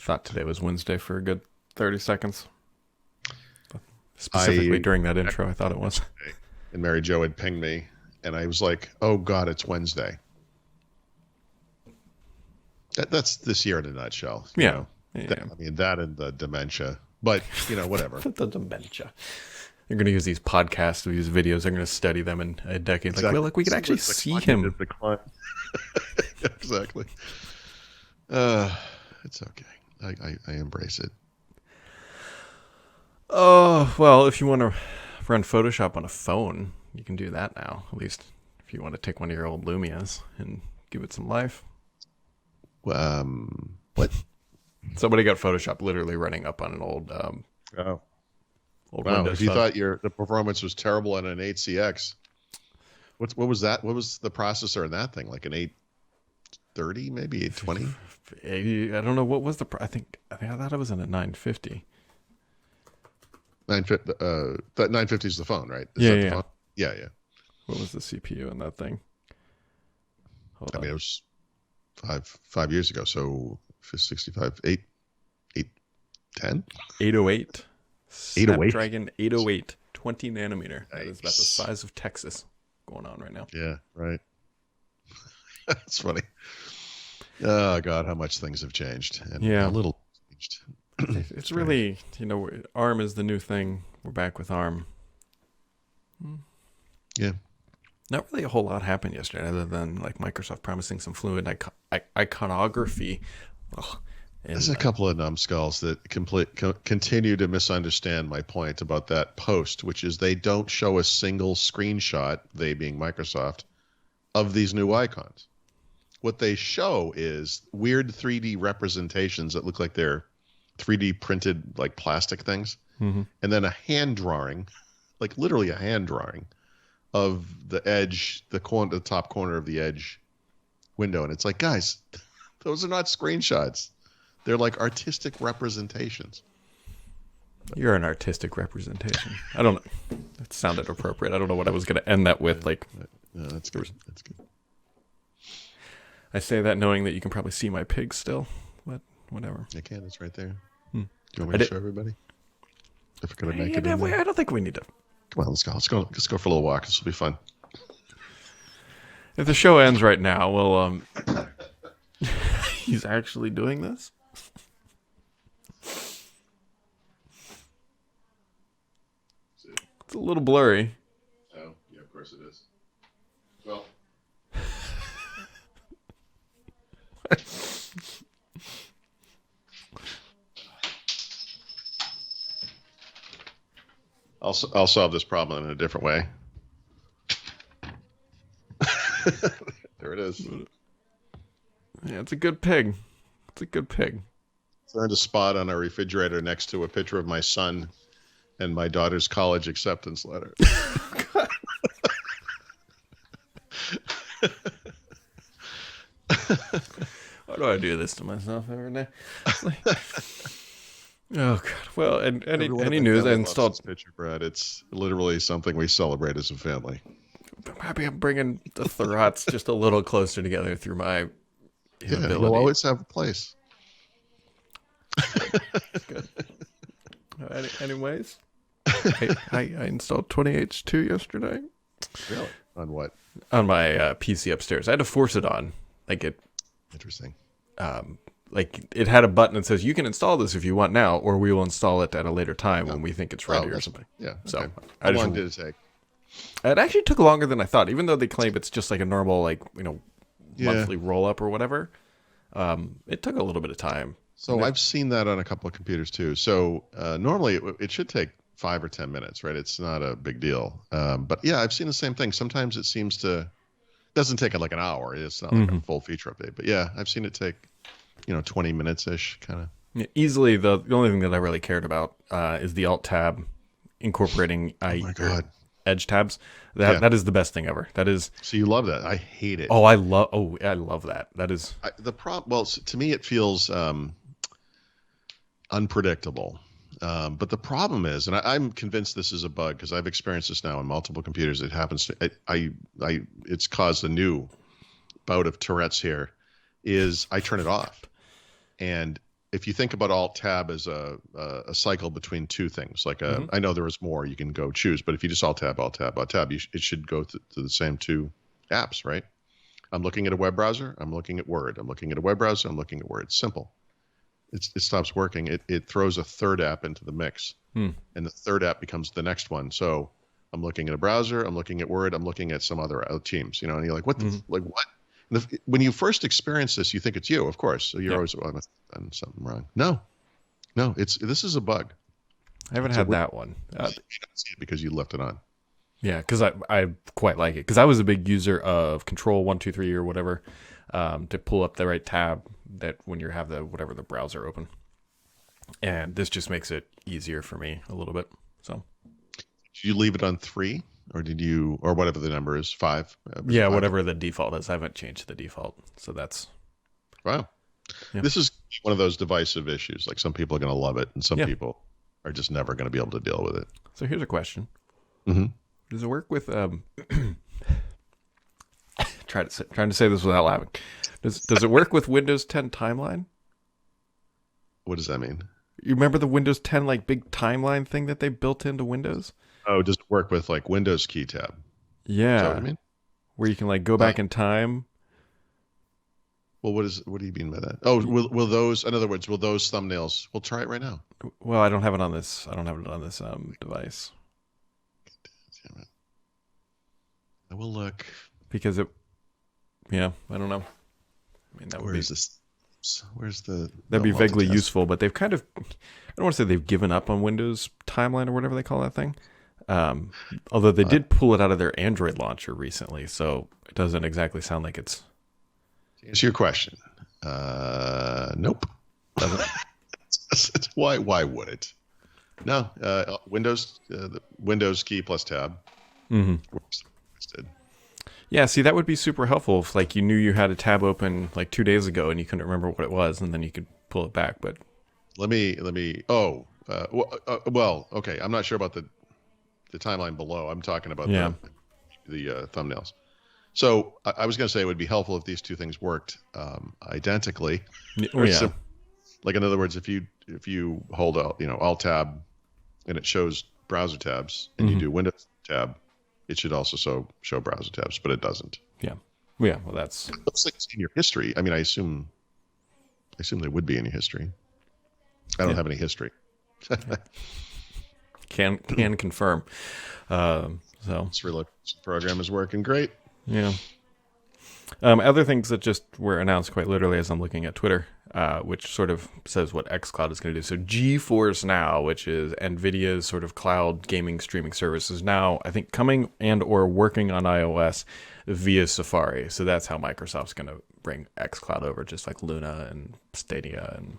thought today was Wednesday for a good 30 seconds. Specifically during that intro, I thought it was. And Mary Jo had pinged me, and I was like, oh, God, it's Wednesday. That's this year in a nutshell. You know? I mean, that and the dementia. But, whatever. The dementia. They're going to use these podcasts, these videos. They're going to study them in a decade. Exactly. Like, well, look, we can actually see him. Exactly. It's okay. I embrace it. Oh, well, if you want to run Photoshop on a phone, you can do that now. At least if you want to take one of your old Lumias and give it some life. What? Somebody got Photoshop literally running up on an old old Windows if you phone. thought the performance was terrible on an 8CX, what was that? What was the processor in that thing? Like an 830, maybe 820? I don't know what was I thought it was in a 950. 950. That 950 is the phone, right? Is that the phone? Yeah. What was the CPU in that thing? I mean, it was five years ago. So 65, 810? 808. 808. Snapdragon 808, 20 nanometer. Nice. That is about the size of Texas going on right now. Yeah, right. That's funny. Oh, God, how much things have changed. And a little changed. It's really, ARM is the new thing. We're back with ARM. Yeah. Not really a whole lot happened yesterday other than like Microsoft promising some fluid iconography. There's a couple of numbskulls that continue to misunderstand my point about that post, which is they don't show a single screenshot, they being Microsoft, of these new icons. What they show is weird 3D representations that look like they're 3D printed like plastic things, and then a hand drawing, like literally a hand drawing of the edge, the top corner of the edge window. And it's like, guys, those are not screenshots. They're like artistic representations. You're an artistic representation. I don't know. That sounded appropriate. I don't know what I was going to end that with. Like, no, that's good. That's good. I say that knowing that you can probably see my pig still, but whatever. I can. It's right there. Do you want me to show everybody? If we're going to make it in there? I don't think we need to. Come on, let's go. Let's go for a little walk. This will be fun. If the show ends right now, well, he's actually doing this? It's a little blurry. Oh, yeah, of course it is. Well. I'll solve this problem in a different way. There it is. Yeah, it's a good pig. It's a good pig. Found a spot on a refrigerator next to a picture of my son and my daughter's college acceptance letter. Why do I do this to myself every day? Oh, God. Well, and any news? I installed this picture, Brad. It's literally something we celebrate as a family. I'm happy I'm bringing the Thurrots just a little closer together through my inability. Yeah, we'll always have a place. Good. Anyways, I installed 20H2 yesterday. Really? On what? On my PC upstairs. I had to force it on. Interesting. Like it had a button that says you can install this if you want now, or we will install it at a later time when we think it's ready or something. Yeah. Okay. So how long did it take? It actually took longer than I thought, even though they claim it's just like a normal monthly roll up or whatever. It took a little bit of time. So I've seen that on a couple of computers too. So normally it should take 5 or 10 minutes, right? It's not a big deal. But yeah, I've seen the same thing. Sometimes it doesn't take like an hour. It's not like a full feature update. But yeah, I've seen it take 20 minutes ish, kind of. Yeah, easily the only thing that I really cared about is the Alt tab incorporating Edge tabs. That is the best thing ever. That is. So you love that? I hate it. I love that. That is the problem. Well, to me, it feels unpredictable. But the problem is, and I'm convinced this is a bug because I've experienced this now on multiple computers. It happens. It's caused a new bout of Tourette's here. Is I turn it off, and if you think about Alt-Tab as a cycle between two things, like I know there is more you can go choose, but if you just Alt-Tab, Alt-Tab, Alt-Tab, it should go to the same two apps, right? I'm looking at a web browser. I'm looking at Word. I'm looking at a web browser. I'm looking at Word. Simple. It stops working. It throws a third app into the mix, and the third app becomes the next one. So I'm looking at a browser. I'm looking at Word. I'm looking at some other Teams. And you're like, what? Like what? When you first experience this, you think it's you, of course. So you're always, I must have done something wrong. No, this is a bug. I haven't had that one. You don't see it because you left it on. Yeah, because I quite like it. Because I was a big user of Control 1, 2, 3 or whatever to pull up the right tab that when you have the browser open. And this just makes it easier for me a little bit. So, did you leave it on 3? Or did you, or whatever the number is, 5? Yeah, 5? Whatever the default is. I haven't changed the default. So that's... Wow. Yeah. This is one of those divisive issues. Like some people are going to love it and some people are just never going to be able to deal with it. So here's a question. Does it work with... trying to say this without laughing. Does it work with Windows 10 timeline? What does that mean? You remember the Windows 10 like big timeline thing that they built into Windows? Oh, does it work with like Windows key tab? Yeah. Is that what I mean? Where you can like go back in time. Well, what do you mean by that? Oh, will those, in other words, will those thumbnails, we'll try it right now. Well, I don't have it on this. I don't have it on this device. Damn it. I will look. Because I don't know. I mean, Where's the... That'd be vaguely useful, but they've kind of, I don't want to say they've given up on Windows timeline or whatever they call that thing. Although they did pull it out of their Android launcher recently, so it doesn't exactly sound like it's... To answer your question, nope. Why would it? No, Windows, the Windows key plus tab works. Yeah, see, that would be super helpful if, like, you knew you had a tab open like 2 days ago and you couldn't remember what it was, and then you could pull it back. But let me. Well, okay. I'm not sure about the timeline below. I'm talking about the thumbnails. So I was going to say it would be helpful if these two things worked identically. Like in other words, if you hold Alt tab and it shows browser tabs, and you do Windows tab, it should also show browser tabs, but it doesn't. Yeah. Well, that's... It looks like it's in your history. I mean, I assume they would be in your history. I don't have any history. Can confirm. So this program is working great. Yeah. Other things that just were announced quite literally as I'm looking at Twitter, which sort of says what xCloud is going to do. So GeForce Now, which is NVIDIA's sort of cloud gaming streaming service, is now, I think, coming and or working on iOS via Safari. So that's how Microsoft's going to bring xCloud over, just like Luna and Stadia. And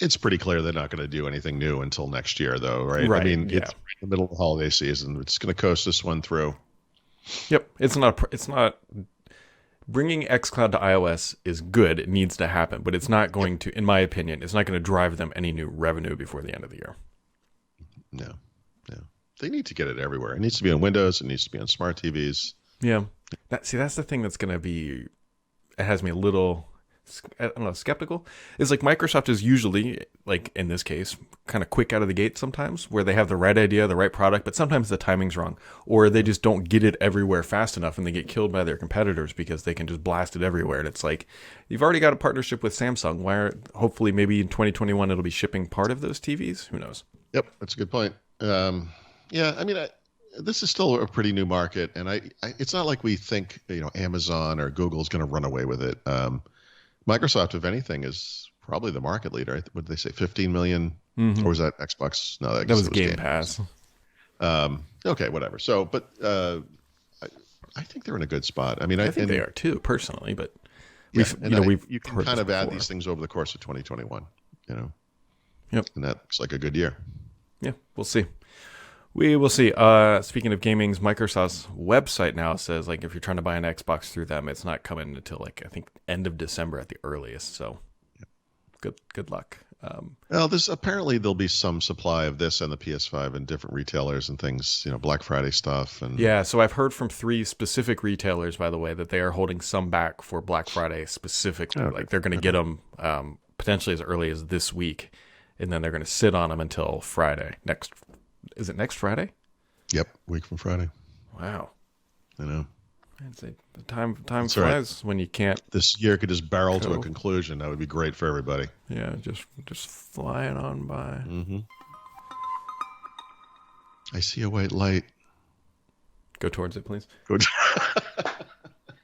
it's pretty clear they're not going to do anything new until next year, though, right? I mean, it's in the middle of the holiday season. It's going to coast this one through. Yep. It's not... Bringing xCloud to iOS is good. It needs to happen, but it's not going to, in my opinion, it's not going to drive them any new revenue before the end of the year. No. They need to get it everywhere. It needs to be on Windows. It needs to be on smart TVs. Yeah. That's the thing that's going to be, it has me a little, I don't know, skeptical. It's like Microsoft is usually, like in this case, kind of quick out of the gate sometimes, where they have the right idea, the right product, but sometimes the timing's wrong, or they just don't get it everywhere fast enough and they get killed by their competitors because they can just blast it everywhere. And it's like, you've already got a partnership with Samsung. Hopefully maybe in 2021 it'll be shipping part of those TVs. Who knows? Yep, that's a good point. Yeah, I mean, this is still a pretty new market, and it's not like we think Amazon or Google is going to run away with it. Microsoft, if anything, is probably the market leader. What did they say, 15 million? Or was that Xbox? No, that was Game Pass. Okay, whatever. So, but I think they're in a good spot. I mean, I think they are too, personally. But you can kind of add these things over the course of 2021. Yep, and that looks like a good year. Yeah, we'll see. We will see. Speaking of gaming's, Microsoft's website now says, like, if you're trying to buy an Xbox through them, it's not coming until, like, I think end of December at the earliest. So, good luck. Well, there'll be some supply of this and the PS5 in different retailers and things. Black Friday stuff and yeah. So I've heard from 3 specific retailers, by the way, that they are holding some back for Black Friday specifically. Okay. Like they're going to get them potentially potentially as early as this week, and then they're going to sit on them until Friday. Is it next Friday? Yep, week from Friday. Wow. I know. Time That's flies right. when you can't. This year could just barrel to a conclusion. That would be great for everybody. Yeah, just flying on by. Mm-hmm. I see a white light. Go towards it, please. Good.